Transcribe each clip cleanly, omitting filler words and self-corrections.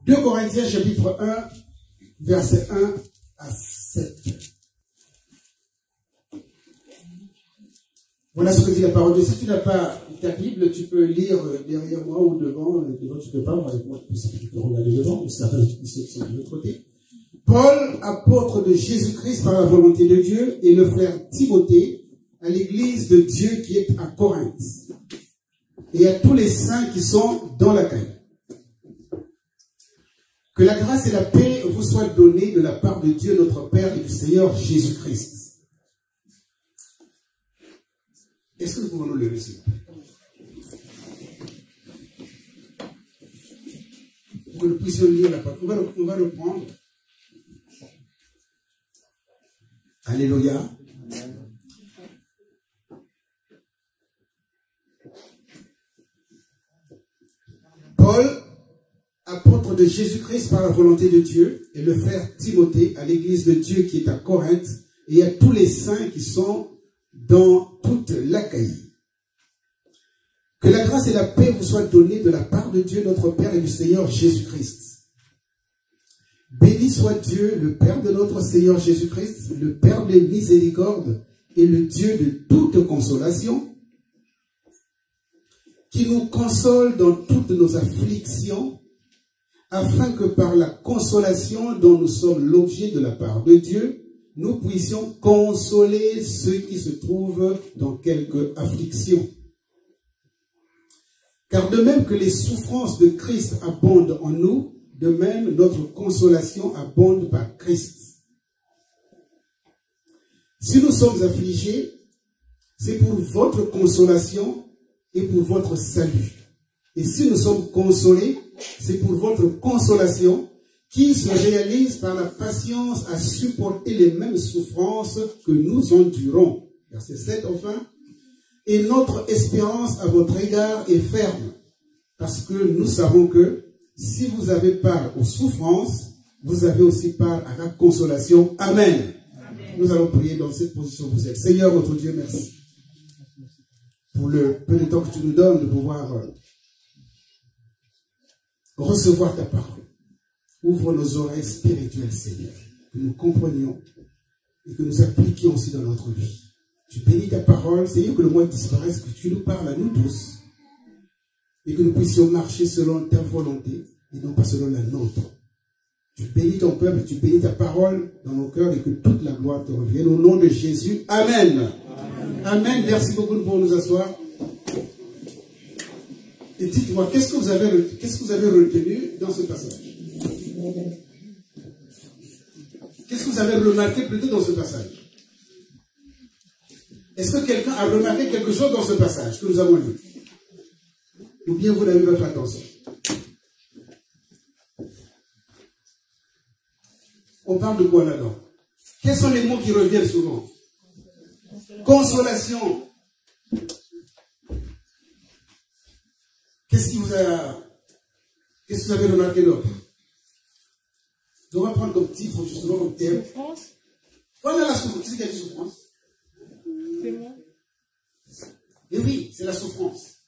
2 Corinthiens chapitre 1, verset 1 à 7. Voilà ce que dit la parole de Dieu. Si tu n'as pas ta Bible, tu peux lire derrière moi ou devant. Devant, tu peux pas. Moi, tu peux regarder devant, mais ça va de l'autre côté. Paul, apôtre de Jésus-Christ par la volonté de Dieu, et le frère Timothée, à l'église de Dieu qui est à Corinthe, et à tous les saints qui sont dans la caille. Que la grâce et la paix vous soient données de la part de Dieu notre Père et du Seigneur Jésus-Christ. Est-ce que nous pouvons nous lever, s'il vous plaît? Pour que nous puissions lire la parole. On va reprendre. Alléluia. Paul, apôtre de Jésus-Christ par la volonté de Dieu, et le frère Timothée à l'église de Dieu qui est à Corinthe, et à tous les saints qui sont dans toute l'Achaïe. Que la grâce et la paix vous soient données de la part de Dieu notre Père et du Seigneur Jésus-Christ. Béni soit Dieu, le Père de notre Seigneur Jésus-Christ, le Père des miséricordes et le Dieu de toute consolation, qui nous console dans toutes nos afflictions, afin que par la consolation dont nous sommes l'objet de la part de Dieu, nous puissions consoler ceux qui se trouvent dans quelque affliction. Car de même que les souffrances de Christ abondent en nous, de même notre consolation abonde par Christ. Si nous sommes affligés, c'est pour votre consolation et pour votre salut. Et si nous sommes consolés, c'est pour votre consolation qui se réalise par la patience à supporter les mêmes souffrances que nous endurons. Verset 7 enfin. Et notre espérance à votre égard est ferme, parce que nous savons que si vous avez part aux souffrances, vous avez aussi part à la consolation. Amen. Amen. Nous allons prier dans cette position où vous êtes. Seigneur, notre Dieu, merci pour le peu de temps que tu nous donnes de pouvoir recevoir ta parole. Ouvre nos oreilles spirituelles, Seigneur, que nous comprenions et que nous appliquions aussi dans notre vie. Tu bénis ta parole, Seigneur, que le monde disparaisse, que tu nous parles à nous tous et que nous puissions marcher selon ta volonté et non pas selon la nôtre. Tu bénis ton peuple, tu bénis ta parole dans nos cœurs et que toute la gloire te revienne. Au nom de Jésus, Amen. Amen. Amen. Merci beaucoup pour nous asseoir. Et dites-moi, qu'est-ce que vous avez retenu dans ce passage? Qu'est-ce que vous avez remarqué plutôt dans ce passage? Est-ce que quelqu'un a remarqué quelque chose dans ce passage que nous avons lu? Ou bien vous n'avez pas fait attention? On parle de quoi là-dedans? Quels sont les mots qui reviennent souvent? Consolation. Qu'est-ce que vous avez remarqué d'autre? On va prendre comme titre, justement, comme thème. Voilà la souffrance. Qu'est-ce qu'il y a de souffrance? C'est moi. Et oui, c'est la souffrance.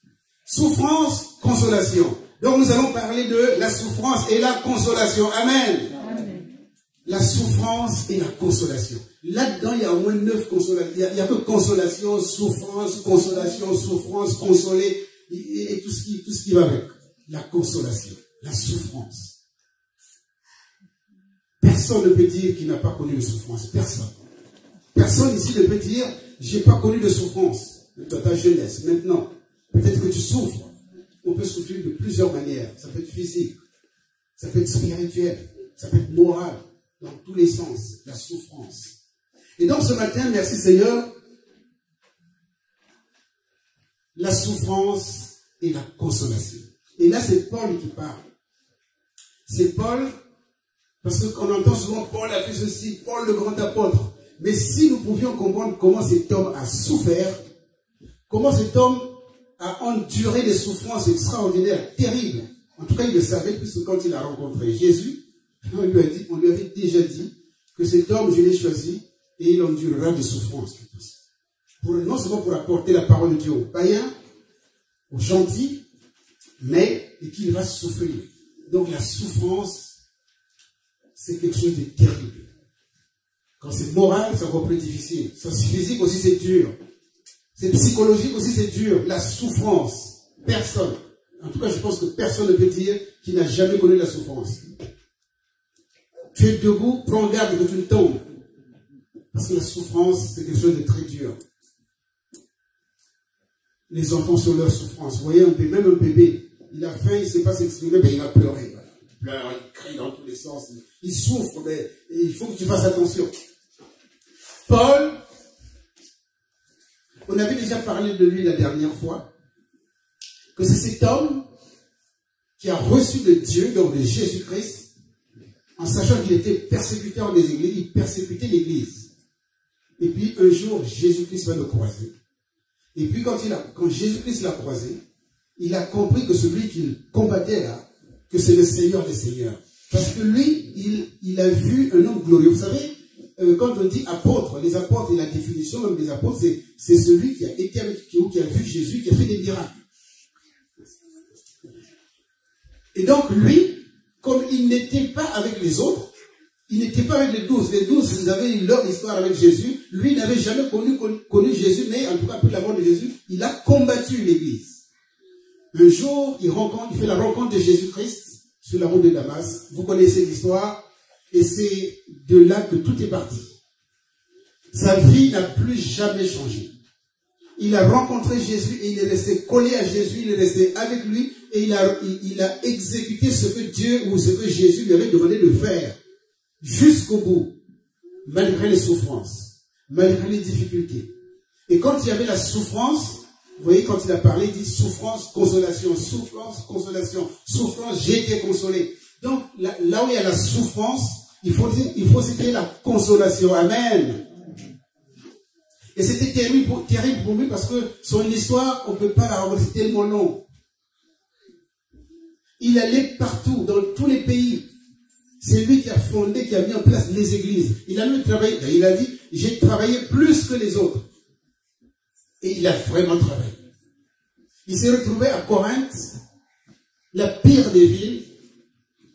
Souffrance, consolation. Donc nous allons parler de la souffrance et la consolation. Amen. Amen. La souffrance et la consolation. Là-dedans, il y a au moins 9 consolations. Il n'y a que consolation, souffrance, consoler, et tout ce qui va avec. La consolation, la souffrance. Personne ne peut dire qu'il n'a pas connu de souffrance. Personne. Personne ici ne peut dire, j'ai pas connu de souffrance. Dans ta jeunesse, maintenant, peut-être que tu souffres. On peut souffrir de plusieurs manières. Ça peut être physique, ça peut être spirituel, ça peut être moral, dans tous les sens, la souffrance. Et donc ce matin, merci Seigneur, la souffrance et la consolation. Et là, c'est Paul qui parle. C'est Paul, parce qu'on entend souvent Paul a fait ceci, Paul le grand apôtre. Mais si nous pouvions comprendre comment cet homme a souffert, comment cet homme a enduré des souffrances extraordinaires, terribles. En tout cas, il le savait, puisque quand il a rencontré Jésus, on lui avait déjà dit que cet homme, je l'ai choisi, et il endurera des souffrances. Non seulement pour apporter la parole de Dieu aux païens, aux gentils, mais qu'il va souffrir. Donc la souffrance, c'est quelque chose de terrible. Quand c'est moral, c'est encore plus difficile. C'est physique aussi, c'est dur. C'est psychologique aussi, c'est dur. La souffrance, personne. En tout cas, je pense que personne ne peut dire qu'il n'a jamais connu la souffrance. Tu es debout, prends garde que tu ne tombes. Parce que la souffrance, c'est quelque chose de très dur. Les enfants sont leur souffrance. Vous voyez, même un bébé, il a faim, il ne sait pas s'exprimer, mais il va pleurer. Voilà. Il pleure, il crie dans tous les sens. Il souffre, mais il faut que tu fasses attention. Paul, on avait déjà parlé de lui la dernière fois, que c'est cet homme qui a reçu de Dieu, donc de Jésus-Christ, en sachant qu'il était persécuteur des églises, il persécutait l'église. Et puis un jour, Jésus-Christ va le croiser. Et puis quand Jésus-Christ l'a croisé, il a compris que celui qu'il combattait là, que c'est le Seigneur des Seigneurs. Parce que lui, il a vu un homme glorieux. Vous savez, quand on dit apôtre, les apôtres et la définition même des apôtres, c'est celui qui a été avec qui a vu Jésus, qui a fait des miracles. Et donc lui, comme il n'était pas avec les autres, il n'était pas avec les 12. Les 12, ils avaient leur histoire avec Jésus. Lui, il n'avait jamais connu Jésus, mais en tout cas, après la mort de Jésus, il a combattu l'église. Un jour, il fait la rencontre de Jésus-Christ sur la route de Damas. Vous connaissez l'histoire. Et c'est de là que tout est parti. Sa vie n'a plus jamais changé. Il a rencontré Jésus et il est resté collé à Jésus, il est resté avec lui et il a exécuté ce que Dieu ou ce que Jésus lui avait demandé de faire jusqu'au bout, malgré les souffrances, malgré les difficultés. Et quand il y avait la souffrance, vous voyez, quand il a parlé, il dit souffrance, consolation, souffrance, consolation, souffrance, j'ai été consolé. Donc là où il y a la souffrance, il faut aussi qu'il y ait la consolation. Amen. Et c'était terrible pour lui parce que son histoire, on ne peut pas la raconter, c'est tellement long. Il allait partout, dans tous les pays. C'est lui qui a fondé, qui a mis en place les églises. Il a même travaillé, il a dit, j'ai travaillé plus que les autres. Et il a vraiment travaillé. Il s'est retrouvé à Corinthe, la pire des villes,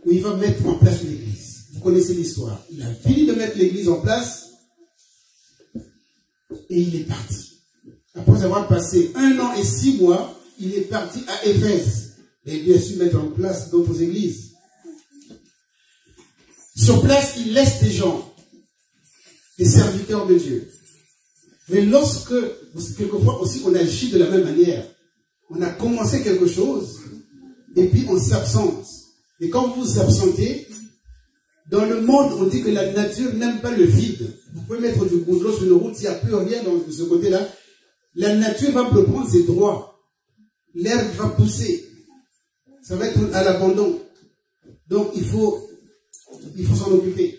où il va mettre en place l'église. Vous connaissez l'histoire. Il a fini de mettre l'église en place et il est parti. Après avoir passé 1 an et 6 mois, il est parti à Éphèse. Et il a su mettre en place d'autres églises. Sur place, il laisse des gens, des serviteurs de Dieu. Mais lorsque, quelquefois aussi, on agit de la même manière. On a commencé quelque chose et puis on s'absente. Et quand vous vous absentez, dans le monde, on dit que la nature n'aime pas le vide. Vous pouvez mettre du goudron sur une route, il n'y a plus rien de ce côté-là. La nature va prendre ses droits. L'herbe va pousser. Ça va être à l'abandon. Donc, il faut s'en occuper.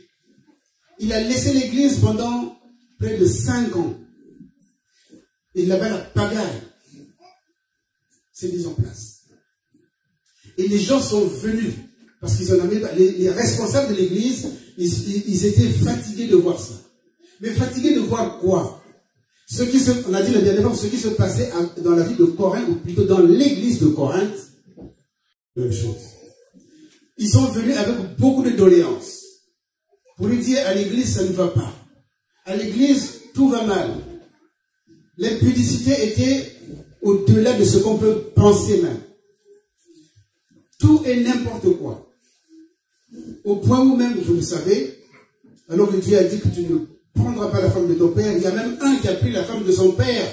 Il a laissé l'église pendant près de 5 ans. Et là-bas, la pagaille s'est mise en place. Et les gens sont venus. Parce qu'ils en avaient, les responsables de l'église, ils étaient fatigués de voir ça. Mais fatigués de voir quoi? On a dit la dernière fois, ce qui se passait dans la ville de Corinthe, ou plutôt dans l'église de Corinthe, même chose. Ils sont venus avec beaucoup de doléances. Pour lui dire, à l'église, ça ne va pas. À l'église, tout va mal. L'impudicité était au-delà de ce qu'on peut penser même. Tout et n'importe quoi. Au point où même, vous le savez, alors que Dieu a dit que tu ne prendras pas la femme de ton père, il y a même un qui a pris la femme de son père.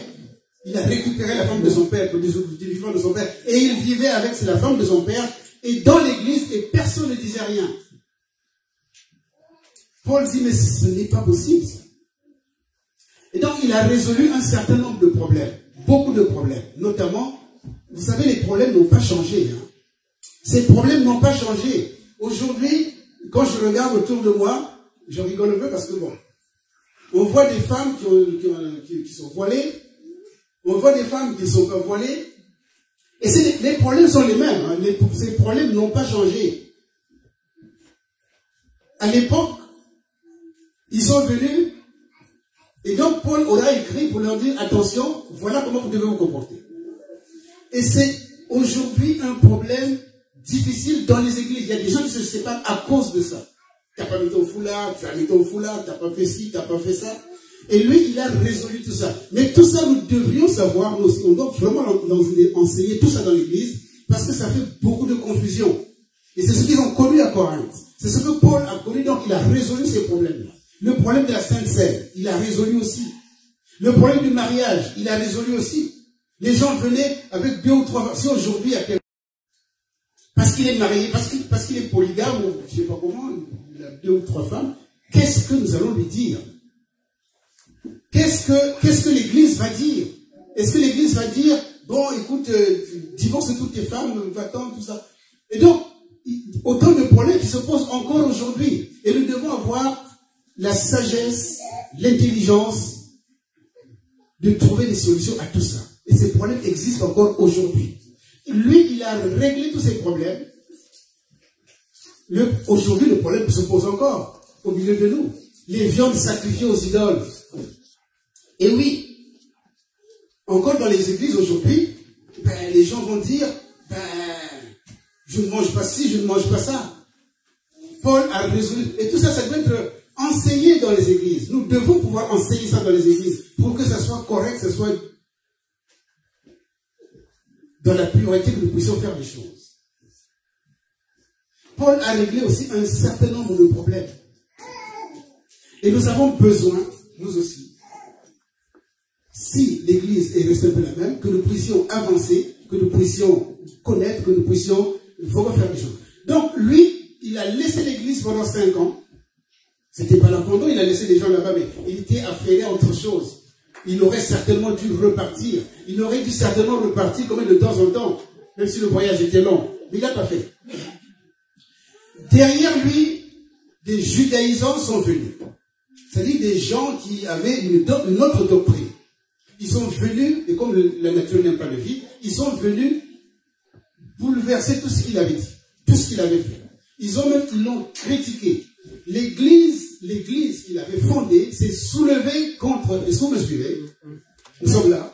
Il a récupéré la femme de son père, du vivant de son père, et il vivait avec la femme de son père, et dans l'église, et personne ne disait rien. Paul dit, mais ce n'est pas possible. Et donc, il a résolu un certain nombre de problèmes, beaucoup de problèmes, notamment, vous savez, les problèmes n'ont pas changé. Hein. Ces problèmes n'ont pas changé. Aujourd'hui, quand je regarde autour de moi, je rigole un peu parce que bon, on voit des femmes qui sont voilées, on voit des femmes qui ne sont pas voilées, et les problèmes sont les mêmes. Hein. Ces problèmes n'ont pas changé. À l'époque, ils sont venus, et donc Paul aura écrit pour leur dire, attention, voilà comment vous devez vous comporter. Et c'est aujourd'hui un problème difficile dans les églises. Il y a des gens qui se séparent à cause de ça. Tu n'as pas mis ton foulard, tu as mis ton foulard, tu n'as pas fait ci, tu n'as pas fait ça. Et lui, il a résolu tout ça. Mais tout ça, nous devrions savoir, nous aussi, on doit vraiment enseigner tout ça dans l'église, parce que ça fait beaucoup de confusion. Et c'est ce qu'ils ont connu à Corinthe. C'est ce que Paul a connu, donc il a résolu ces problèmes-là. Le problème de la Sainte Seine, il a résolu aussi. Le problème du mariage, il a résolu aussi. Les gens venaient avec 2 ou 3 femmes. Si aujourd'hui, il y a quelqu'un, parce qu'il est marié, parce qu'il est polygame, ou je ne sais pas comment, il a 2 ou 3 femmes, qu'est-ce que nous allons lui dire? Qu'est-ce que l'Église va dire? Est-ce que l'Église va dire, bon, écoute, divorce toutes tes femmes, va-t'en, tout ça. Et donc, autant de problèmes qui se posent encore aujourd'hui. Et nous devons avoir la sagesse, l'intelligence de trouver des solutions à tout ça. Et ces problèmes existent encore aujourd'hui. Lui, il a réglé tous ces problèmes. Aujourd'hui, le problème se pose encore au milieu de nous. Les viandes sacrifiées aux idoles. Et oui, encore dans les églises aujourd'hui, les gens vont dire, je ne mange pas ci, je ne mange pas ça. Paul a résolu. Et tout ça, ça doit être enseigné dans les églises. Nous devons pouvoir enseigner ça dans les églises pour que ça soit correct, que ça soit dans la priorité que nous puissions faire les choses. Paul a réglé aussi un certain nombre de problèmes. Et nous avons besoin, nous aussi, si l'Église est restée un peu la même, que nous puissions avancer, que nous puissions connaître, que nous puissions vraiment faire des choses. Donc, lui, il a laissé l'Église pendant 5 ans. C'était pas l'abandon, il a laissé les gens là-bas, mais il était affairé à autre chose. Il aurait certainement dû repartir. Il aurait dû certainement repartir comme de temps en temps, même si le voyage était long. Mais il n'a pas fait. Derrière lui, des judaïsants sont venus. C'est-à-dire des gens qui avaient une autre doctrine. Ils sont venus, et comme la nature n'aime pas le vide, ils sont venus bouleverser tout ce qu'il avait dit, tout ce qu'il avait fait. Ils l'ont critiqué. L'église qu'il avait fondée s'est soulevée contre... Est-ce que vous me suivez? Nous sommes là.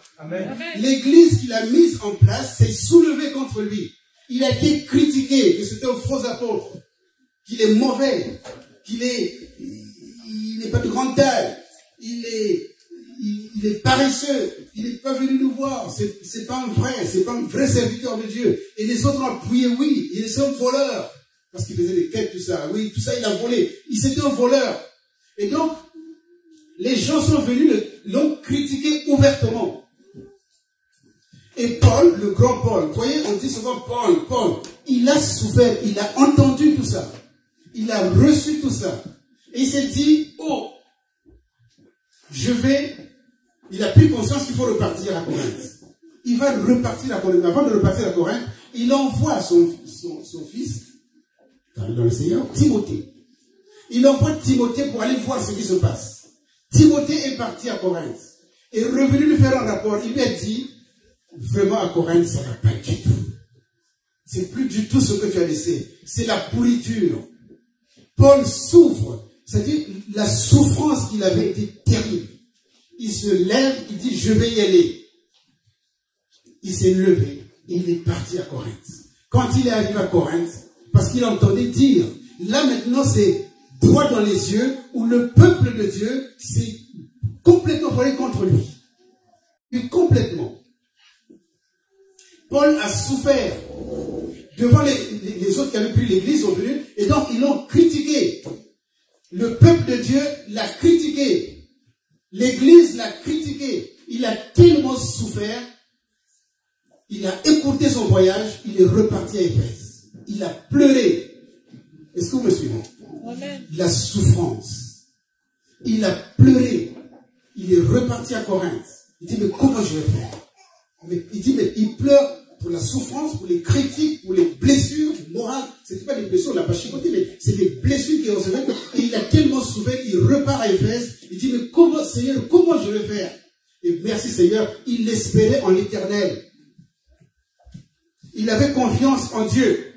L'église qu'il a mise en place s'est soulevée contre lui. Il a été critiqué, que c'était un faux apôtre, qu'il est mauvais, il n'est pas de grande taille, il est paresseux, il n'est pas venu nous voir, c'est pas un vrai serviteur de Dieu. Et les autres ont appuyé, oui, il est un voleur. Parce qu'il faisait des quêtes, tout ça. Oui, tout ça, il a volé. C'était un voleur. Et donc, les gens sont venus, l'ont critiqué ouvertement. Et Paul, le grand Paul, vous voyez, on dit souvent Paul, il a souffert, il a entendu tout ça. Il a reçu tout ça. Et il s'est dit, oh, il a pris conscience qu'il faut repartir à Corinthe. Il va repartir à Corinthe. Avant de repartir à Corinthe, il envoie son fils, dans le Seigneur, Timothée. Il envoie Timothée pour aller voir ce qui se passe. Timothée est parti à Corinthe. Et revenu lui faire un rapport. Il lui a dit, vraiment à Corinthe, ça ne va pas du tout. C'est plus du tout ce que tu as laissé. C'est la pourriture. Paul souffre. C'est-à-dire, la souffrance qu'il avait été terrible. Il se lève, il dit, je vais y aller. Il s'est levé. Et il est parti à Corinthe. Quand il est arrivé à Corinthe, parce qu'il entendait dire, là maintenant c'est droit dans les yeux, où le peuple de Dieu s'est complètement volé contre lui. Et complètement. Paul a souffert. Devant les autres qui avaient pris l'église sont venus, et donc ils l'ont critiqué. Le peuple de Dieu l'a critiqué. L'église l'a critiqué. Il a tellement souffert. Il a écourté son voyage. Il est reparti à Éphèse. Il a pleuré. Est-ce que vous me suivez? La souffrance. Il a pleuré. Il est reparti à Corinthe. Il dit, mais comment je vais faire? Il pleure pour la souffrance, pour les critiques, pour les blessures morales. Ce n'était pas des blessures, on n'a pas chipoté, mais c'est des blessures qu'il recevait. Et il a tellement souffert, il repart à Éphèse. Il dit, mais comment, Seigneur, comment je vais faire? Et merci Seigneur, il espérait en l'Éternel. Il avait confiance en Dieu.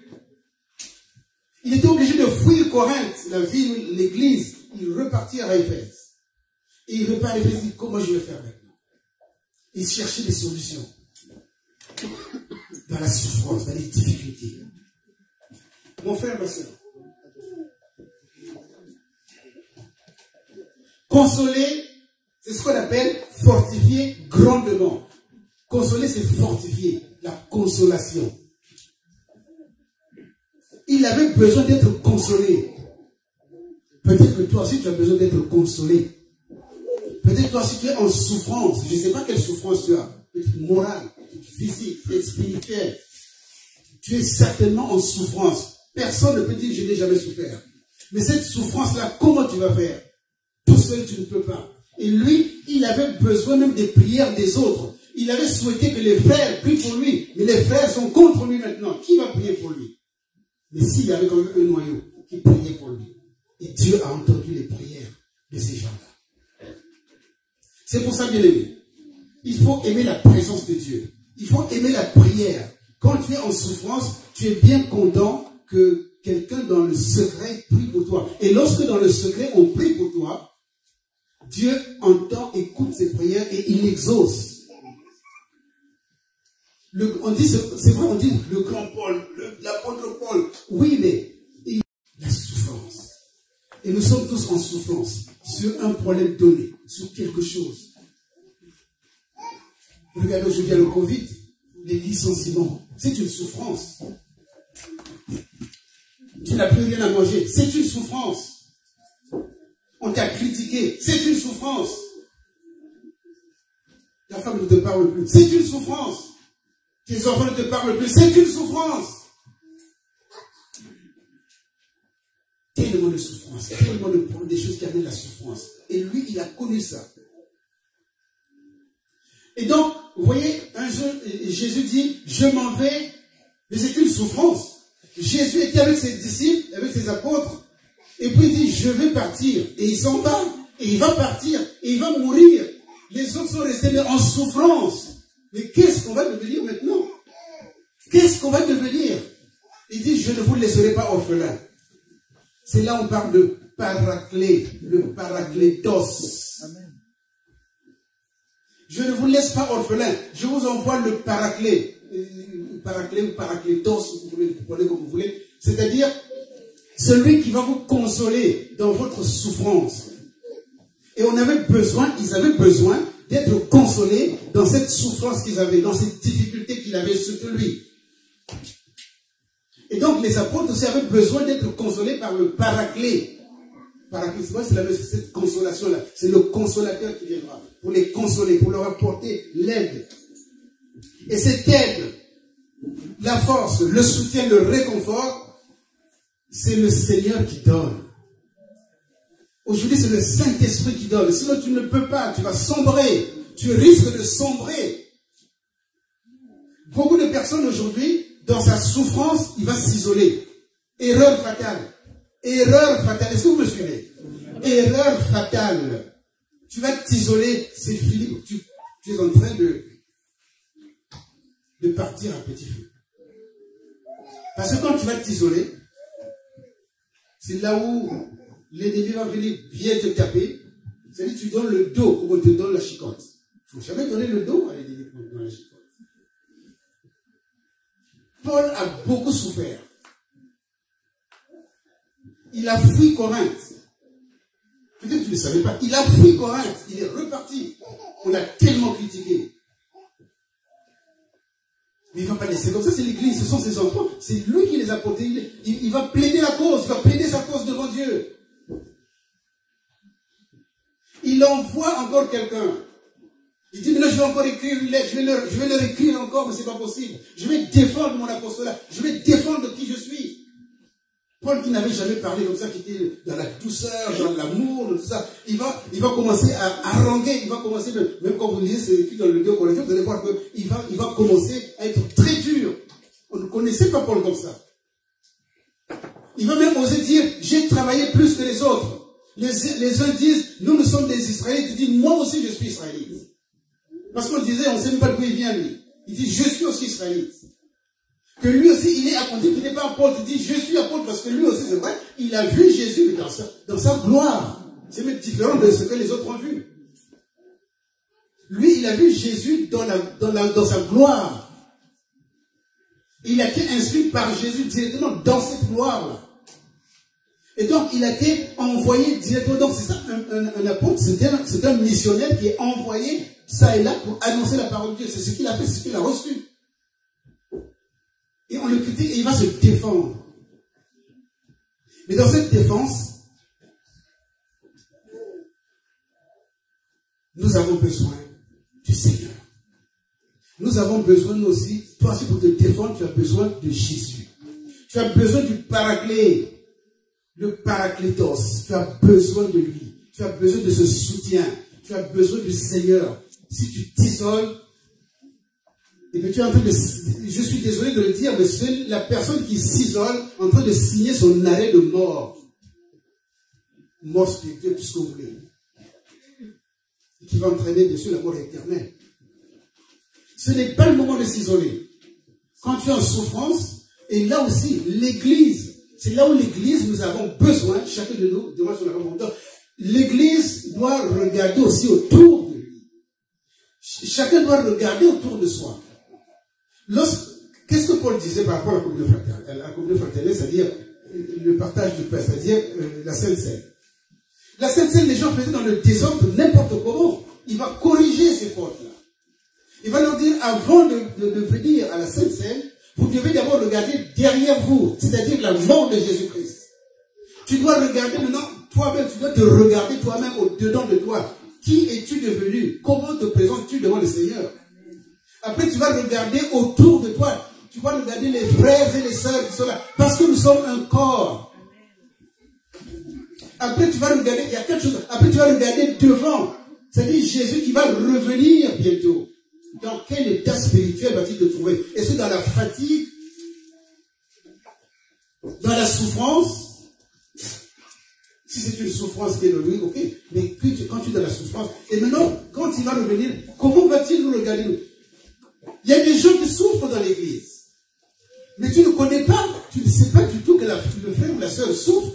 Il était obligé de fuir Corinthe, la ville, l'église. Il repartit à Éphèse. Et il repart à Éphèse, il dit, comment je vais faire maintenant? Il cherchait des solutions. Dans la souffrance, dans les difficultés. Mon frère, ma soeur. Consoler, c'est ce qu'on appelle fortifier grandement. Consoler, c'est fortifier. La consolation. Il avait besoin d'être consolé. Peut-être que toi aussi, tu as besoin d'être consolé. Peut-être que toi aussi, tu es en souffrance. Je ne sais pas quelle souffrance tu as. Peut-être morale, physique, spirituelle. Tu es certainement en souffrance. Personne ne peut dire que je n'ai jamais souffert. Mais cette souffrance-là, comment tu vas faire? Tout seul, tu ne peux pas. Et lui, il avait besoin même des prières des autres. Il avait souhaité que les frères prient pour lui. Mais les frères sont contre lui maintenant. Qui va prier pour lui? Mais s'il y avait quand même un noyau qui priait pour lui. Et Dieu a entendu les prières de ces gens-là. C'est pour ça, bien aimé, il faut aimer la présence de Dieu. Il faut aimer la prière. Quand tu es en souffrance, tu es bien content que quelqu'un dans le secret prie pour toi. Et lorsque dans le secret, on prie pour toi, Dieu entend, écoute ses prières et il exauce. On dit, c'est vrai, on dit le grand Paul, l'apôtre Paul. Oui, mais la souffrance. Et nous sommes tous en souffrance sur un problème donné, sur quelque chose. Regardez aujourd'hui le Covid, les licenciements. C'est une souffrance. Tu n'as plus rien à manger. C'est une souffrance. On t'a critiqué. C'est une souffrance. Ta femme ne te parle plus. C'est une souffrance. Tes enfants ne te parlent plus. C'est une souffrance. Tellement de souffrance. Tellement de problèmes, des choses qui amènent la souffrance. Et lui, il a connu ça. Et donc, vous voyez, un jour, Jésus dit, je m'en vais, mais c'est une souffrance. Jésus était avec ses disciples, avec ses apôtres, et puis il dit, je vais partir. Et il s'en va, et il va partir, et il va mourir. Les autres sont restés en souffrance. Mais qu'est-ce qu'on va devenir maintenant? Qu'est-ce qu'on va devenir? Il dit, je ne vous laisserai pas orphelins. C'est là où on parle de paraclet, le paraclétos. Amen. Je ne vous laisse pas orphelin. Je vous envoie le paraclet. Paraclet ou paraclétos, vous pouvez comme vous voulez. C'est-à-dire, celui qui va vous consoler dans votre souffrance. Et ils avaient besoin d'être consolés dans cette souffrance qu'ils avaient, dans cette difficulté qu'il avait sur lui. Et donc, les apôtres aussi avaient besoin d'être consolés par le paraclet. Paraclet, c'est cette consolation-là. C'est le consolateur qui viendra pour les consoler, pour leur apporter l'aide. Et cette aide, la force, le soutien, le réconfort, c'est le Seigneur qui donne. Aujourd'hui, c'est le Saint-Esprit qui donne. Sinon, tu ne peux pas, tu vas sombrer. Tu risques de sombrer. Beaucoup de personnes aujourd'hui, dans sa souffrance, il va s'isoler. Erreur fatale. Erreur fatale. Est-ce que vous me suivez? Erreur fatale. Tu vas t'isoler, c'est fini. Tu es en train de partir à petit feu. Parce que quand tu vas t'isoler, c'est là où l'ennemi va venir bien te taper. C'est-à-dire que tu donnes le dos comme on te donne la chicotte. Il ne faut jamais donner le dos à l'ennemi comme on te donne la chicotte. Paul a beaucoup souffert. Il a fui Corinthe. Peut-être que tu ne le savais pas. Il a fui Corinthe. Il est reparti. On l'a tellement critiqué. Mais il ne va pas laisser comme ça. C'est l'église. Ce sont ses enfants. C'est lui qui les a portés. Il va plaider la cause. Il va plaider sa cause devant Dieu. Il envoie encore quelqu'un. Il dit, mais là, je vais encore écrire une lettre. Je vais leur écrire encore, mais ce n'est pas possible. Je vais défendre mon apostolat. Je vais défendre qui je suis. Paul qui n'avait jamais parlé comme ça, qui était dans la douceur, dans l'amour, tout ça, il va commencer à haranguer, il va commencer, même quand vous lisez, c'est écrit dans le 2 Corinthiens, vous allez voir qu'il va commencer à être très dur. On ne connaissait pas Paul comme ça. Il va même oser dire, j'ai travaillé plus que les autres. Les uns disent, nous sommes des Israélites. Il dit, moi aussi je suis Israélite. Parce qu'on disait, on ne sait même pas d'où il vient lui. Il dit, je suis aussi Israélite. Que lui aussi, il est apôtre, il n'est pas apôtre. Il dit, je suis apôtre parce que lui aussi, c'est vrai, il a vu Jésus dans sa gloire. C'est même différent de ce que les autres ont vu. Lui, il a vu Jésus dans sa gloire. Il a été instruit par Jésus directement dans cette gloire-là. Et donc, il a été envoyé directement. Donc, c'est ça, un apôtre, c'est un missionnaire qui est envoyé, ça et là, pour annoncer la parole de Dieu. C'est ce qu'il a fait, c'est ce qu'il a reçu. Et on le critique et il va se défendre. Mais dans cette défense, nous avons besoin du Seigneur. Nous avons besoin, nous aussi, toi aussi pour te défendre, tu as besoin de Jésus. Tu as besoin du Paraclet. Le Paraclétos, tu as besoin de lui. Tu as besoin de ce soutien. Tu as besoin du Seigneur. Si tu t'isoles, et que tu es en train de... Je suis désolé de le dire, mais c'est la personne qui s'isole en train de signer son arrêt de mort. Mort spirituelle, tout ce que vous voulez. Et qui va entraîner dessus la mort éternelle. Ce n'est pas le moment de s'isoler. Quand tu es en souffrance, et là aussi, l'Église, c'est là où l'Église, nous avons besoin, chacun de nous, demain sur la rencontre, l'Église doit regarder aussi autour de lui. Chacun doit regarder autour de soi. Qu'est-ce que Paul disait par rapport à la communion fraternelle? La communion fraternelle, c'est-à-dire le partage du pain, c'est-à-dire la Sainte Seine. La Sainte Seine, les gens faisaient dans le désordre n'importe comment. Il va corriger ces fautes-là. Il va leur dire, avant de venir à la Sainte Seine, vous devez d'abord regarder derrière vous, c'est-à-dire la mort de Jésus-Christ. Tu dois regarder maintenant, toi-même, tu dois te regarder toi-même au-dedans de toi. Qui es-tu devenu? Comment te présentes-tu devant le Seigneur? Après, tu vas regarder autour de toi. Tu vas regarder les frères et les sœurs qui sont là. Parce que nous sommes un corps. Après, tu vas regarder, il y a quelque chose. Après, tu vas regarder devant. C'est-à-dire Jésus qui va revenir bientôt. Dans quel état spirituel va-t-il te trouver? Est-ce que dans la fatigue? Dans la souffrance? Si c'est une souffrance qui est de lui, ok. Mais quand tu es dans la souffrance, et maintenant, quand il va revenir, comment va-t-il nous regarder? Il y a des gens qui souffrent dans l'église. Mais tu ne connais pas, tu ne sais pas du tout que le frère ou la sœur souffre.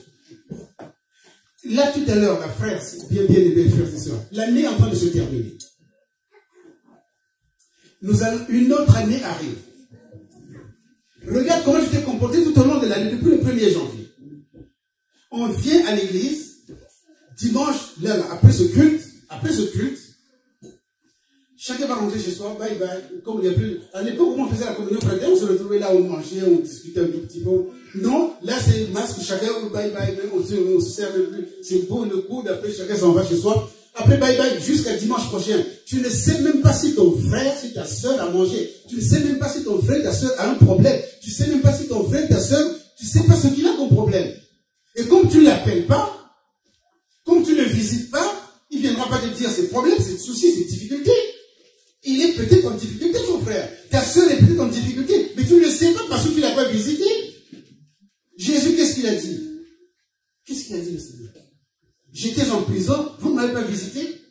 Là, tout à l'heure, la frère, bien aimé, frères et sœurs, l'année est en train de se terminer. Une autre année arrive. Regarde comment tu t'es comporté tout au long de l'année, depuis le 1er janvier. On vient à l'église, dimanche, là, après ce culte, chacun va rentrer chez soi, bye bye, comme il n'y a plus. À l'époque où on faisait la communion fraternelle, on se retrouvait là, on mangeait, on discutait un tout petit peu. Non, là c'est masque, chacun, bye bye, on se sert même plus. C'est beau le coude, après chacun s'en va chez soi. Après bye bye, jusqu'à dimanche prochain. Tu ne sais même pas si ton frère, si ta soeur a mangé. Tu ne sais même pas si ton frère, ta soeur a un problème. Tu ne sais même pas si ton frère, ta soeur, tu ne sais pas ce qu'il a comme problème. Et comme tu ne l'appelles pas, comme tu ne le visites pas, il ne viendra pas te dire ses problèmes, ses soucis, ses difficultés. Il est peut-être en difficulté, ton frère. Ta soeur est peut-être en difficulté, mais tu ne le sais pas parce que tu ne l'as pas visité. Jésus, qu'est-ce qu'il a dit? Qu'est-ce qu'il a dit, le Seigneur? J'étais en prison, vous ne m'avez pas visité.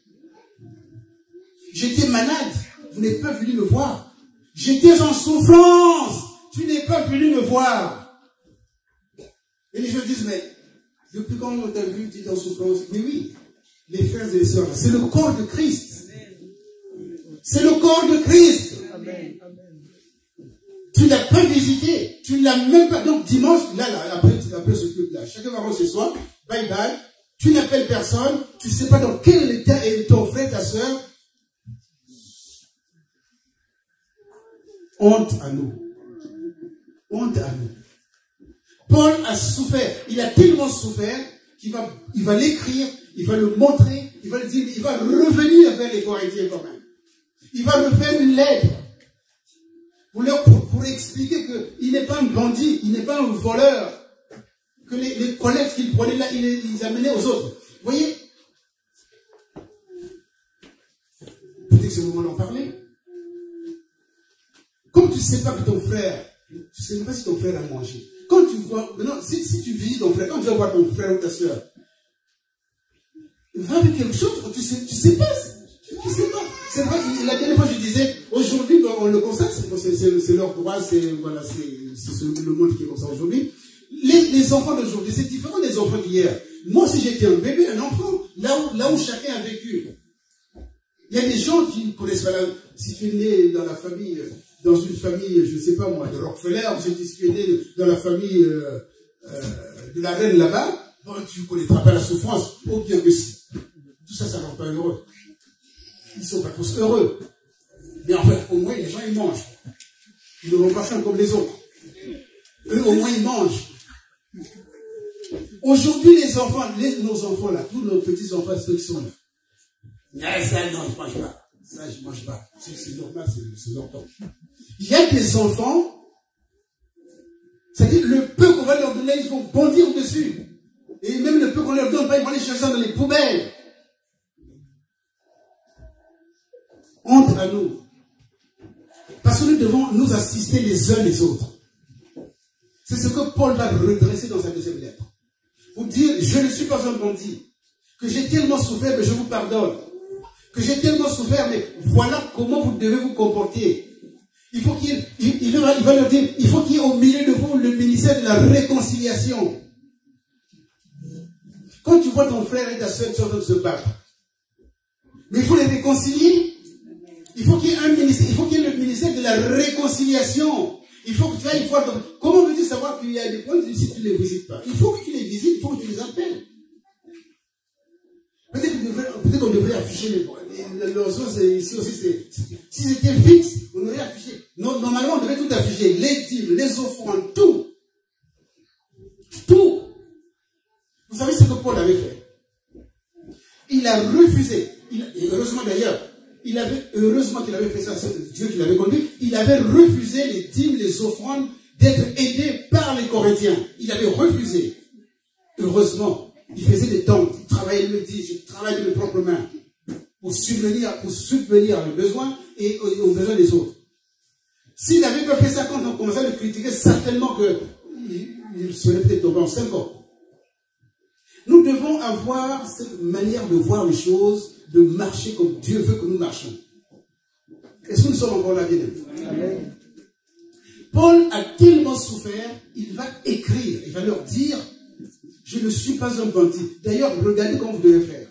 J'étais malade, vous n'êtes pas venu me voir. J'étais en souffrance, tu n'es pas venu me voir. Et les gens disent, mais depuis quand on t'a vu, tu es en souffrance? Mais oui, les frères et les sœurs, c'est le corps de Christ. C'est le corps de Christ. Amen. Tu ne l'as pas visité. Tu ne l'as même pas. Donc dimanche, après ce culte-là, chacun va rentrer chez soi. Bye bye. Tu n'appelles personne. Tu ne sais pas dans quel état est ton frère, ta soeur. Honte à nous. Honte à nous. Paul a souffert. Il a tellement souffert qu'il va l'écrire, il va le montrer, il va le dire, il va revenir vers les Corinthiens quand même. Il va me faire une lettre pour expliquer qu'il n'est pas un bandit, il n'est pas un voleur, que les collègues qu'il prenait là, il les amenait aux autres. Vous voyez? Peut-être que c'est le moment d'en parler. Comme tu ne sais pas que ton frère, tu ne sais même pas si ton frère a mangé. Quand tu vois, maintenant, si tu visites ton frère, quand tu vas voir ton frère ou ta soeur, va avec quelque chose, tu sais pas. Tu sais pas. C'est vrai, la dernière fois je disais, aujourd'hui, on le constate, c'est leur droit, c'est le monde qui est comme ça aujourd'hui. Les enfants d'aujourd'hui, c'est différent des enfants d'hier. Moi, si j'étais un bébé, un enfant, là où chacun a vécu. Il y a des gens qui ne connaissent pas si tu es né dans la famille dans une famille, je ne sais pas moi, de Rockefeller, ou si tu es né dans la famille de la reine là-bas, bon, tu ne connaîtras pas la souffrance, oh bien que si. Tout ça, ça ne rend pas heureux. Ils ne sont pas tous heureux. Mais en fait, au moins, les gens, ils mangent. Ils n'auront pas faim comme les autres. Eux, au moins, ils mangent. Aujourd'hui, les enfants, nos enfants là, tous nos petits-enfants, ceux qui sont là. Ah, ça, non, je ne mange pas. Ça, je ne mange pas. C'est normal, c'est leur temps. Il y a des enfants, c'est-à-dire le peu qu'on va leur donner, ils vont bondir dessus. Et même le peu qu'on leur donne, ils vont aller chercher ça dans les poubelles. Honte à nous. Parce que nous devons nous assister les uns les autres. C'est ce que Paul va redresser dans sa deuxième lettre. Pour dire, je ne suis pas un bandit. Que j'ai tellement souffert, mais je vous pardonne. Que j'ai tellement souffert, mais voilà comment vous devez vous comporter. Il faut il va leur dire, il faut qu'il y ait au milieu de vous le ministère de la réconciliation. Quand tu vois ton frère et ta soeur qui sont en train de se battre, mais il faut les réconcilier. Il faut qu'il y ait un ministère, il faut qu'il y ait le ministère de la réconciliation. Il faut que tu ailles voir. Comment veux-tu savoir qu'il y a des points si tu ne les visites pas? Il faut que tu les visites, il faut que tu les appelles. Peut-être qu'on devrait afficher les choses ici aussi. Si c'était fixe, on aurait affiché. Non, normalement, on devrait tout afficher. Les dîmes, les offrandes, tout. Tout. Vous savez ce que Paul avait fait? Il a refusé. Et heureusement d'ailleurs, heureusement qu'il avait fait ça, c'est Dieu qui l'avait conduit. Il avait refusé les dîmes, les offrandes, d'être aidé par les Corinthiens. Il avait refusé. Heureusement. Il faisait des tentes, il travaillait le midi, je travaille de mes propres mains pour subvenir à mes besoins et aux besoins des autres. S'il n'avait pas fait ça quand on commençait à le critiquer, certainement qu'il serait peut-être tombé en 5 ans. Nous devons avoir cette manière de voir les choses, de marcher comme Dieu veut que nous marchions. Est-ce que nous sommes encore là, bien aimés? Paul a tellement souffert, il va écrire, il va leur dire, je ne suis pas un bandit. D'ailleurs, regardez comment vous devez faire.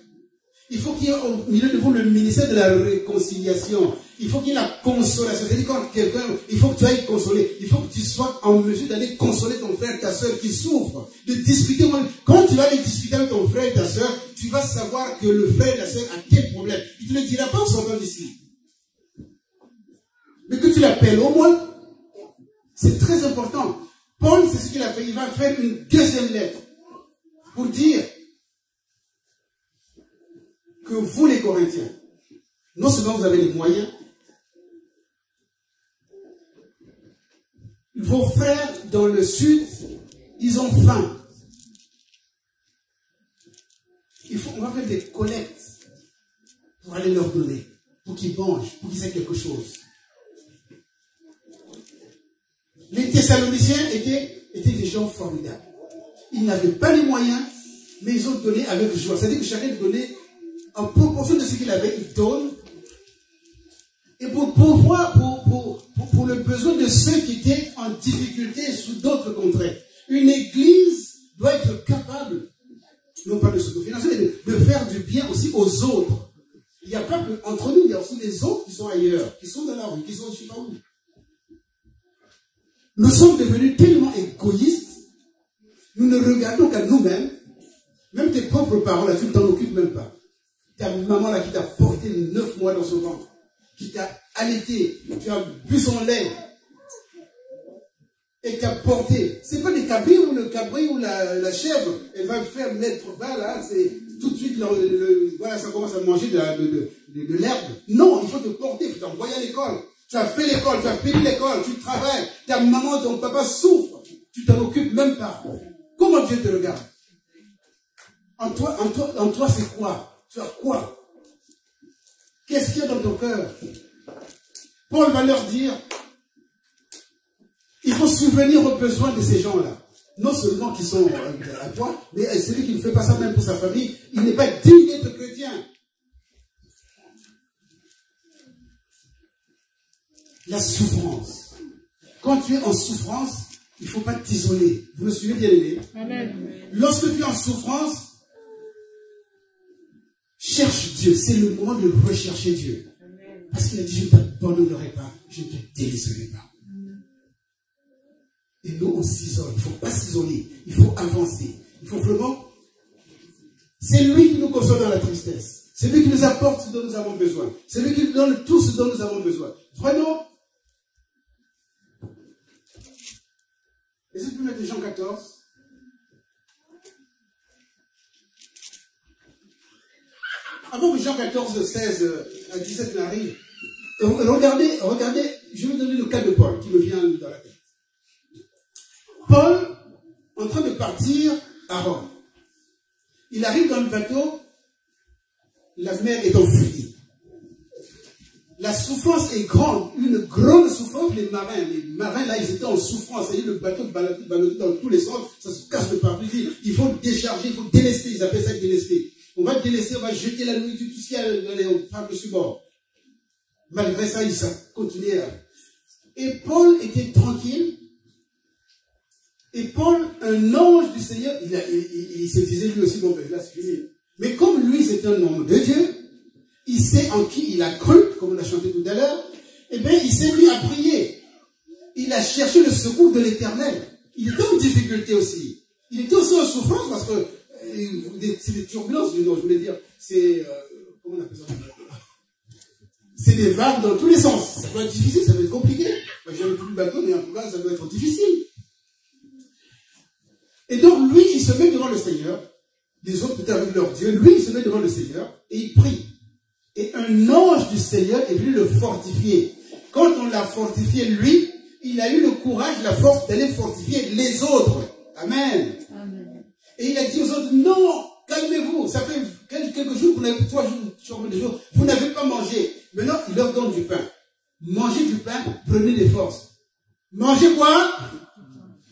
Il faut qu'il y ait au milieu de vous le ministère de la réconciliation. Il faut qu'il y ait la consolation. C'est-à-dire quand quelqu'un, il faut que tu ailles consoler. Il faut que tu sois en mesure d'aller consoler ton frère, ta soeur qui souffre. De discuter. Quand tu vas aller discuter avec ton frère et ta soeur, tu vas savoir que le frère et la soeur a quel problème. Il ne te le dira pas en sortant d'ici. Mais que tu l'appelles au moins. C'est très important. Paul, c'est ce qu'il a fait. Il va faire une deuxième lettre. Pour dire que vous les Corinthiens, non seulement vous avez les moyens, vos frères dans le sud, ils ont faim. On va faire des collectes pour aller leur donner, pour qu'ils mangent, pour qu'ils aient quelque chose. Les Thessaloniciens étaient des gens formidables. Ils n'avaient pas les moyens, mais ils ont donné avec joie. C'est-à-dire que chacun donnait en proportion de ce qu'il avait, il donne. Et pour le besoin de ceux qui étaient en difficulté sous d'autres contraintes. Une église doit être capable, non pas de s'autofinancer, mais de faire du bien aussi aux autres. Il n'y a pas que entre nous, il y a aussi les autres qui sont ailleurs, qui sont dans la rue, qui sont je ne sais pas où. Nous sommes devenus tellement égoïstes. Nous ne regardons qu'à nous-mêmes. Même tes propres parents, là, tu ne t'en occupes même pas. Ta maman, là, qui t'a porté 9 mois dans son ventre, qui t'a allaité, tu as bu son lait, et t'a porté. C'est pas des cabris ou le cabri ou la chèvre, elle va faire l'être bas, là, c'est tout de suite, voilà, ça commence à manger de l'herbe. Non, il faut te porter, il faut t'envoyer à l'école. Tu as fait l'école, tu as fini l'école, tu travailles, ta maman, ton papa souffrent, tu t'en occupes même pas. Comment Dieu te regarde? En toi, c'est quoi? Tu as quoi? Qu'est-ce qu'il y a dans ton cœur? Paul va leur dire, il faut subvenir aux besoins de ces gens-là. Non seulement qui sont à toi, mais celui qui ne fait pas ça même pour sa famille, il n'est pas digne d'être chrétien. La souffrance. Quand tu es en souffrance, il ne faut pas t'isoler. Vous me suivez, bien aimé? Lorsque tu es en souffrance, cherche Dieu. C'est le moment de rechercher Dieu. Parce qu'il a dit, je ne t'abandonnerai pas, je ne te délaisserai pas. Et nous, on s'isole. Il ne faut pas s'isoler. Il faut avancer. Il faut vraiment... C'est lui qui nous console dans la tristesse. C'est lui qui nous apporte ce dont nous avons besoin. C'est lui qui nous donne tout ce dont nous avons besoin. Vraiment. Est-ce que tu peux mettre Jean 14? Avant que Jean 14, 16 à 17 n'arrive, regardez, je vais donner le cas de Paul qui me vient dans la tête. Paul, en train de partir à Rome, il arrive dans le bateau, la mer est enfuie. La souffrance est grande, une grande souffrance. Les marins là, ils étaient en souffrance. Et le bateau ballotté dans tous les sens, ça se casse de partout. Il faut décharger, il faut délester, ils appellent ça délester. On va délester, on va jeter la nourriture, tout ce qu'il y a, on parle dessus bord. Malgré ça, ça continuait. Et Paul était tranquille. Et Paul, un ange du Seigneur, il se disait lui aussi, bon, ben là c'est fini. Mais comme lui, c'est un homme de Dieu, il sait en qui il a cru, comme on a chanté tout à l'heure, eh bien, il s'est mis à prier. Il a cherché le secours de l'Éternel. Il était en difficulté aussi. Il était aussi en souffrance parce que c'est des turbulences, non, je voulais dire, c'est, comment on appelle ça? C'est des vagues dans tous les sens. Ça peut être difficile, ça peut être compliqué. Moi, j'ai plus le bateau, mais en tout cas, ça doit être difficile. Et donc, lui, il se met devant le Seigneur. Les autres, peut-être avec leur Dieu. Lui, il se met devant le Seigneur et il prie. Et un ange du Seigneur est venu le fortifier. Quand on l'a fortifié, lui, il a eu le courage, la force d'aller fortifier les autres. Amen. Amen. Et il a dit aux autres, non, calmez-vous. Ça fait quelques jours, 3 jours, vous n'avez pas mangé. Maintenant, il leur donne du pain. Mangez du pain, prenez des forces. Mangez quoi?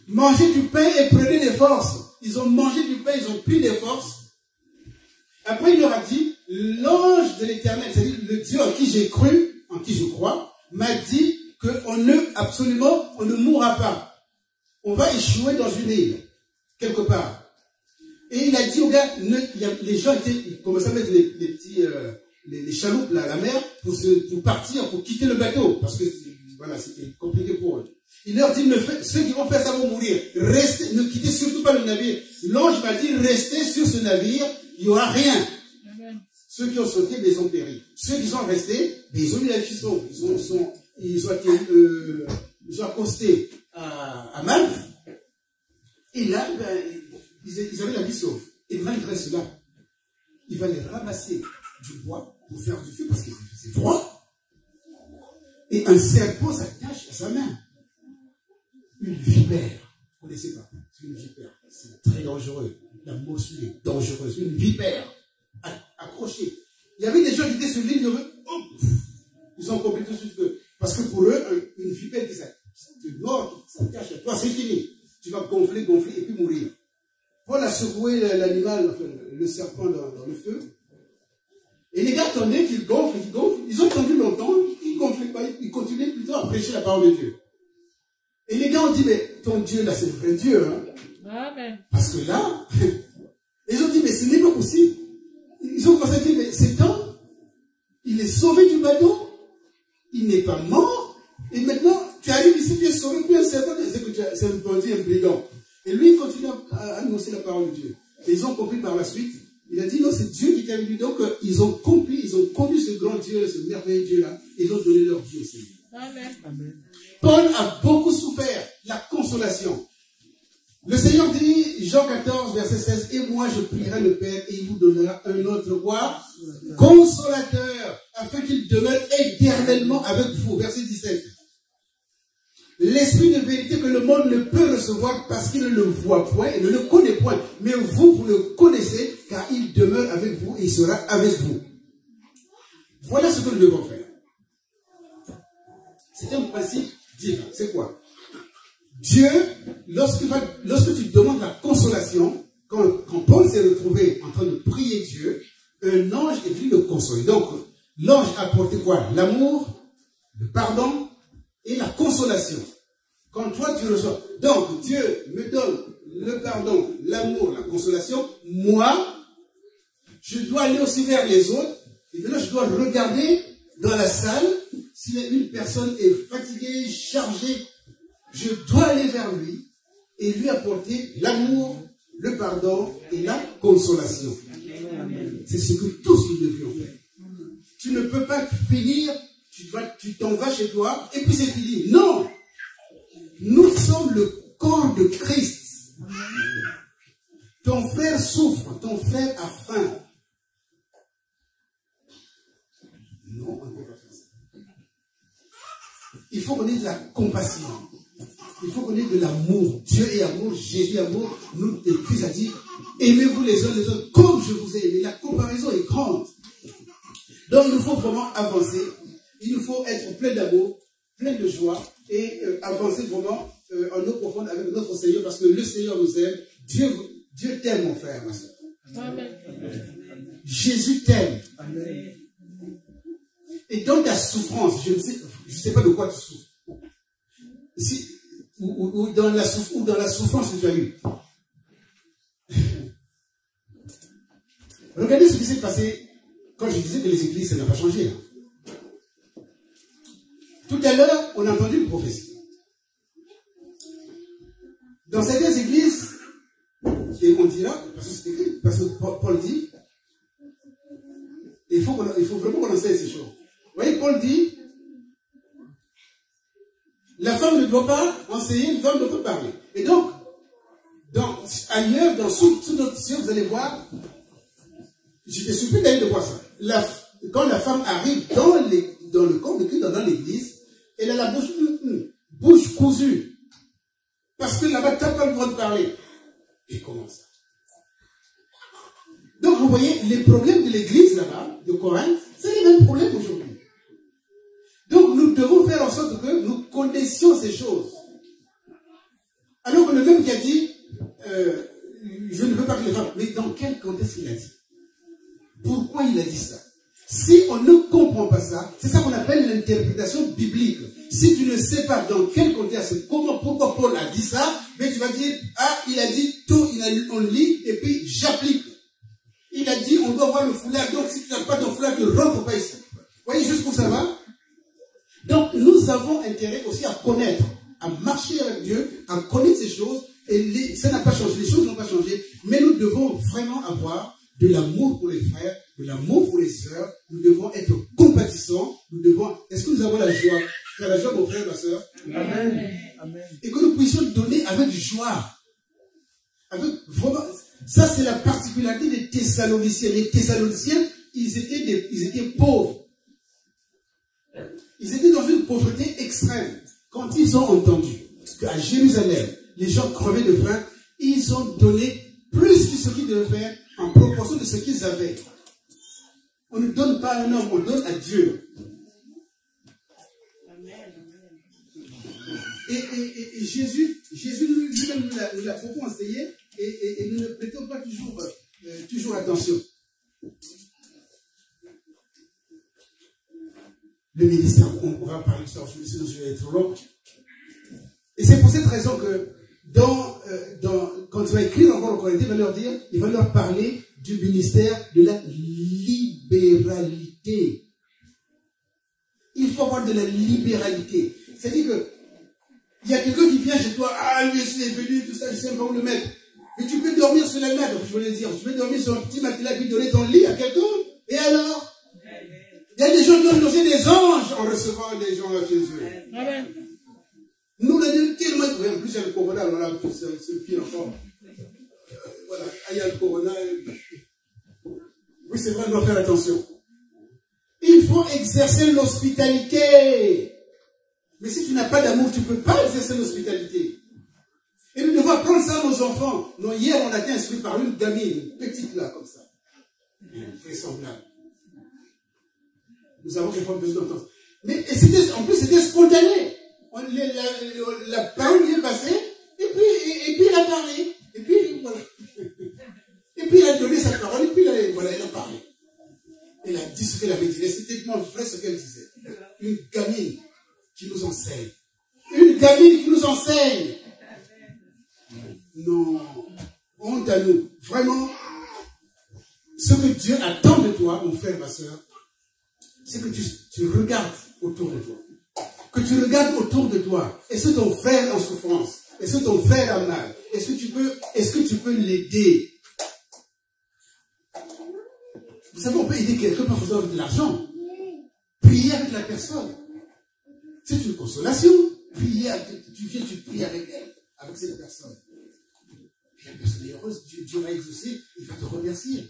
Mangez du pain et prenez des forces. Ils ont mangé du pain, ils ont pris des forces. Après, il leur a dit, l'ange de l'Éternel, c'est-à-dire le Dieu en qui j'ai cru, en qui je crois, m'a dit qu'on ne mourra pas. On va échouer dans une île, quelque part. Et il a dit aux gars, les gens ils commençaient à mettre les chaloupes là, à la mer pour partir, pour quitter le bateau. Parce que voilà, c'était compliqué pour eux. Il leur dit, ceux qui vont faire ça vont mourir. Restez, ne quittez surtout pas le navire. L'ange m'a dit, restez sur ce navire, il n'y aura rien. Amen. Ceux qui ont sauté, ils ont péri. Ceux qui sont restés, ils ont eu la fisson. Ils ont accosté à Malte. Et là, ils avaient la vie sauve. Et malgré cela, il va les ramasser du bois pour faire du feu parce que c'est froid. Et un serpent s'attache à sa main. Une vipère. Vous ne connaissez pas. C'est une vipère. C'est très dangereux. La morsure est dangereuse. Une vipère accrochée. Il y avait des gens qui étaient sur l'île, ils ont compris tout de suite que, parce que pour eux, une vipère qui s'attache à toi, c'est fini. Tu vas gonfler et puis mourir. Paul a secoué l'animal, enfin, le serpent dans le feu. Et les gars attendaient qu'il gonfle. Ils ont attendu longtemps, ils ne gonflaient pas, ils continuaient plutôt à prêcher la parole de Dieu. Et les gars ont dit, mais ton Dieu là, c'est le vrai Dieu. Hein? Amen. Parce que là, ils ont dit, mais ce n'est pas possible. Ils ont commencé à dire, mais cet homme, il est sauvé du bateau, il n'est pas mort, et maintenant, tu arrives ici, tu es sauvé, puis un serpent, c'est un bandit, un brigand. Et lui, il continue à annoncer la parole de Dieu. Et ils ont compris par la suite. Il a dit, non, c'est Dieu qui t'a venu. Donc, ils ont compris, ils ont connu ce grand Dieu, ce merveilleux Dieu-là, et ils ont donné leur vie au Seigneur. Amen. Amen. Paul a beaucoup souffert la consolation. Le Seigneur dit, Jean 14, verset 16, et moi je prierai le Père et il vous donnera un autre quoi? Consolateur, afin qu'il demeure éternellement avec vous. Verset 17. L'esprit de vérité que le monde ne peut recevoir parce qu'il ne le voit point et ne le connaît point. Mais vous le connaissez car il demeure avec vous et il sera avec vous. Voilà ce que nous devons faire. C'est un principe divin. C'est quoi? Dieu, lorsque tu demandes la consolation, quand Paul s'est retrouvé en train de prier Dieu, un ange est venu le consoler. Donc, l'ange a apporté quoi? L'amour, le pardon et la consolation. Quand toi tu reçois, donc Dieu me donne le pardon, l'amour, la consolation, moi, je dois aller aussi vers les autres, et maintenant je dois regarder dans la salle, si une personne est fatiguée, chargée, je dois aller vers lui et lui apporter l'amour, le pardon et la consolation. C'est ce que tous nous devions faire. Tu ne peux pas finir, tu t'en vas chez toi et puis c'est fini. Non! Nous sommes le corps de Christ. Ton frère souffre, ton frère a faim. Non, on ne peut pas faire ça. Il faut qu'on ait de la compassion. Il faut qu'on ait de l'amour. Dieu est amour, Jésus est amour. Nous, et Christ a dit, aimez-vous les uns les autres comme je vous ai aimé. La comparaison est grande. Donc, il nous faut vraiment avancer. Il nous faut être plein d'amour, plein de joie et avancer vraiment en eau profonde avec notre Seigneur parce que le Seigneur nous aime. Dieu t'aime, mon frère, ma soeur. Amen. Jésus t'aime. Amen. Et dans ta souffrance, je ne sais pas de quoi tu souffres. Ou dans la souffrance que tu as eue. Regardez ce qui s'est passé quand je disais que les églises, ça n'a pas changé. Tout à l'heure, on a entendu une prophétie. Dans certaines églises, et on dira, parce que Paul dit, il faut vraiment qu'on enseigne ces choses. Vous voyez, Paul dit, la femme ne doit pas enseigner, une femme ne peut parler. Et donc, ailleurs, sous notre ciel, vous allez voir, j'étais surpris d'ailleurs de voir ça. Quand la femme arrive dans le corps de Christ, dans l'église, elle a la bouche cousue. Parce que là-bas, tu n'as pas le droit de parler. Et comment ça? Donc, vous voyez, les problèmes de l'église là-bas, de Corinthe, c'est les mêmes problèmes aujourd'hui. Donc, nous devons faire en sorte que nous connaissions ces choses. Alors que le même qui a dit, je ne veux pas que les femmes, mais dans quel contexte il a dit? Pourquoi il a dit ça? Si on ne comprend pas ça, c'est ça qu'on appelle l'interprétation biblique. Si tu ne sais pas dans quel contexte, pourquoi Paul a dit ça, mais tu vas dire, ah, il a dit tout, on lit, et puis j'applique. Il a dit, on doit avoir le foulard, donc si tu n'as pas ton foulard, ne rentre pas ici. Vous voyez jusqu'où ça va? Donc, nous avons intérêt aussi à connaître, à marcher avec Dieu, à connaître ces choses, et ça n'a pas changé, les choses n'ont pas changé, mais nous devons vraiment avoir de l'amour pour les frères, de l'amour pour les sœurs, nous devons être compatissants, est-ce que nous avons la joie? Faire la joie, mon frère, ma sœur? Amen. Amen. Et que nous puissions donner avec joie. Ça, c'est la particularité des Thessaloniciens. Les Thessaloniciens, ils étaient pauvres. Ils étaient dans une pauvreté extrême. Quand ils ont entendu qu'à Jérusalem, les gens crevaient de faim, ils ont donné plus que ce qu'ils devaient faire en proportion de ce qu'ils avaient. On ne donne pas à un homme, on donne à Dieu. Et Jésus lui-même nous l'a beaucoup enseigné et nous ne prêtons pas toujours attention. Le ministère, on va parler de ça aujourd'hui, sinon je vais être trop long. Et c'est pour cette raison que quand tu vas écrire encore au Corinthiens, il va leur parler du ministère de la libéralité. Il faut avoir de la libéralité. C'est-à-dire que il y a quelqu'un qui vient chez toi, ah, lui, il est venu, tout ça, je sais pas où le mettre. Mais tu peux dormir sur la mat, je voulais dire, tu peux dormir sur un petit matelas, puis donner ton lit à quelqu'un, et alors? Il y a des gens qui ont logé des anges en recevant des gens à Jésus. Amen. Nous, on a dit tellement, oui, en plus, il y a le corona, alors là, c'est pire encore. Voilà, il y a le corona. Oui, c'est vrai, on doit faire attention. Il faut exercer l'hospitalité. Mais si tu n'as pas d'amour, tu ne peux pas exercer l'hospitalité. Et nous devons apprendre ça à nos enfants. Non, hier, on a été instruit par une gamine, une petite là, comme ça. Vraisemblable. Nous avons quelquefois besoin d'entendre. Mais en plus, c'était spontané. La parole lui est passée, et puis il a parlé. Et puis, voilà. Et puis il a donné sa parole, et puis voilà, il a parlé. Elle a dit ce qu'elle avait dit. Et c'était tellement vrai ce qu'elle disait. Une gamine qui nous enseigne. Une gamine qui nous enseigne. Non. Honte à nous. Vraiment, ce que Dieu attend de toi, mon frère, ma soeur, c'est que tu regardes autour de toi. Que tu regardes autour de toi. Est-ce que ton frère est en souffrance? Est-ce que ton frère a mal? Est-ce que tu peux l'aider? Vous savez, on peut aider quelqu'un en faisant de l'argent. Prier avec la personne. C'est une consolation. Prier, tu viens, tu pries avec elle, avec cette personne. Et la personne est heureuse, Dieu va exaucer, il va te remercier.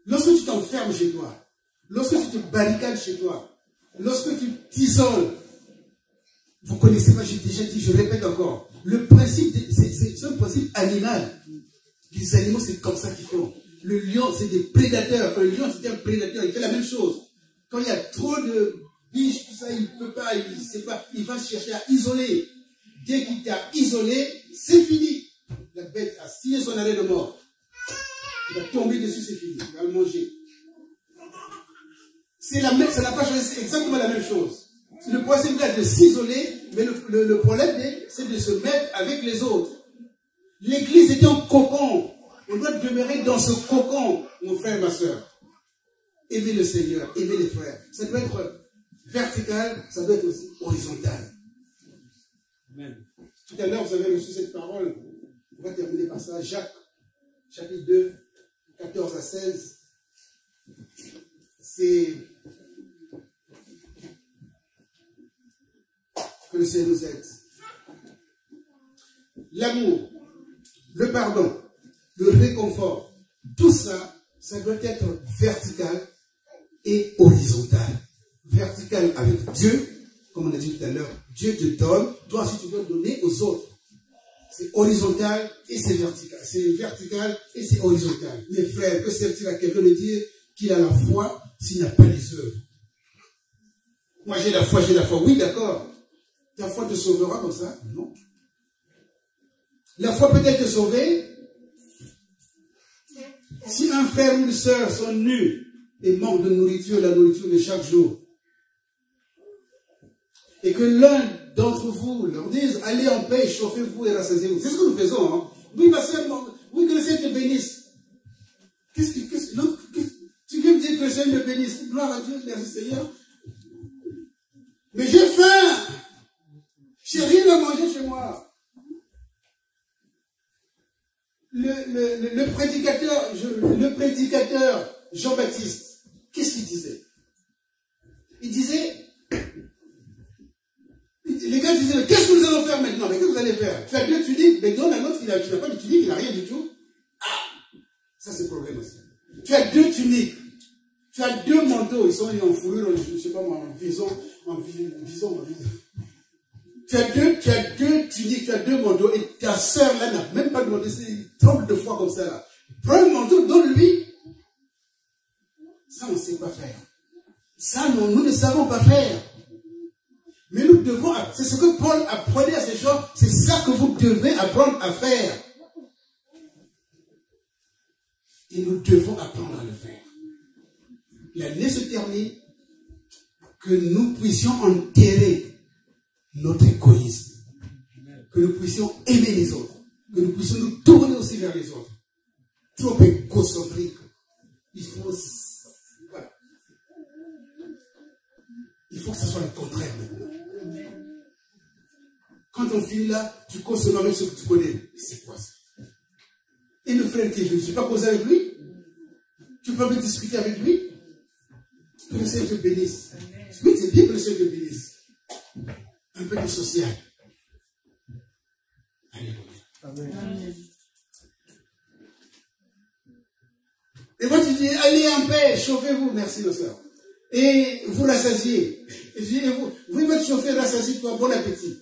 Lorsque tu t'enfermes chez toi, lorsque tu te barricades chez toi, lorsque tu t'isoles, vous connaissez pas, j'ai déjà dit, je répète encore, le principe, c'est un principe animal. Les animaux, c'est comme ça qu'ils font. Le lion, c'est des prédateurs. Un lion, c'est un prédateur, il fait la même chose. Quand il y a trop de biches, tout ça, il ne peut pas, il ne sait pas, il va chercher à isoler. Dès qu'il t'a isolé, c'est fini. La bête a signé son arrêt de mort. Il va tomber dessus, c'est fini. Il va le manger. C'est la même, ça n'a pas changé, c'est exactement la même chose. Le problème, c'est de s'isoler, mais le problème, c'est de se mettre avec les autres. L'église est un cocon. On doit demeurer dans ce cocon, mon frère, ma soeur. Aimer le Seigneur, aimer les frères. Ça doit être vertical, ça doit être aussi horizontal. Amen. Tout à l'heure, vous avez reçu cette parole. On va terminer par ça. Jacques, chapitre 2, 14 à 16. C'est que le Seigneur nous aide. L'amour, le pardon, le réconfort, tout ça, ça doit être vertical et horizontal. Vertical avec Dieu, comme on a dit tout à l'heure, Dieu te donne, toi aussi tu dois donner aux autres. C'est horizontal et c'est vertical. C'est vertical et c'est horizontal. Mes frères, que sert-il à quelqu'un de dire qu'il a la foi s'il n'a pas les œuvres? Moi j'ai la foi, j'ai la foi. Oui, d'accord. Ta foi te sauvera comme ça? Non. La foi peut-elle te sauver? Si un frère ou une sœur sont nus et manquent de nourriture, la nourriture de chaque jour, et que l'un d'entre vous leur dise, allez en paix, chauffez-vous et rassasiez-vous. C'est ce que nous faisons. Hein? Oui, ma sœur, oui, que le Seigneur te bénisse. Tu viens me dire que le Seigneur me bénisse. Gloire à Dieu, merci Seigneur. Mais j'ai faim. J'ai rien à manger chez moi. Le prédicateur Jean-Baptiste, qu'est-ce qu'il disait? Il disait, les gars disaient, qu'est-ce que nous allons faire maintenant? Mais qu'est-ce que vous allez faire? Tu as deux tuniques, mais donne à l'autre qui n'a pas de tunique, il n'a rien du tout. Ah! Ça c'est le problème aussi. Tu as deux tuniques, tu as deux manteaux, ils sont en fourrure, je ne sais pas moi, en vison. Tu as deux tuniques, tu as deux manteaux, et ta sœur là n'a même pas de manteau, il tremble de foi comme ça là. Prends le manteau, donne-lui. Ça, on ne sait pas faire. Ça, nous ne savons pas faire. Mais nous devons, c'est ce que Paul apprenait à ces gens, c'est ça que vous devez apprendre à faire. Et nous devons apprendre à le faire. L'année se termine, que nous puissions enterrer notre égoïsme, que nous puissions aimer les autres, que nous puissions nous tourner aussi vers les autres. Trop égocentrique. Il faut, voilà. Il faut que ça soit le contraire maintenant. Quand on finit là, tu consommes avec ce que tu connais. C'est quoi ça? Et le frère qui est venu, tu ne peux pas causer avec lui? Tu peux même discuter avec lui? Que le Seigneur te bénisse. Oui, c'est bien que le Seigneur te bénisse. Un peu de social. Alléluia. Amen. Et moi tu dis, allez en paix, chauffez-vous, merci ma soeur. Et vous rassasiez. Et je dis, vous votre chauffer, rassasiez-toi, bon appétit.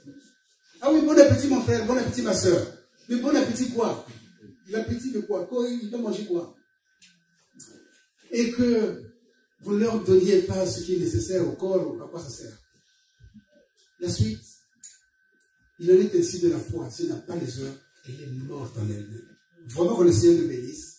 Ah oui, bon appétit mon frère, bon appétit ma soeur. Mais bon appétit quoi? L'appétit de quoi? Il doit manger quoi? Et que vous ne leur donniez pas ce qui est nécessaire au corps, à quoi ça sert? La suite, il en est ainsi de la foi. S'il n'a pas les œuvres, elle est morte en elle-même. Vraiment que le Seigneur le bénisse.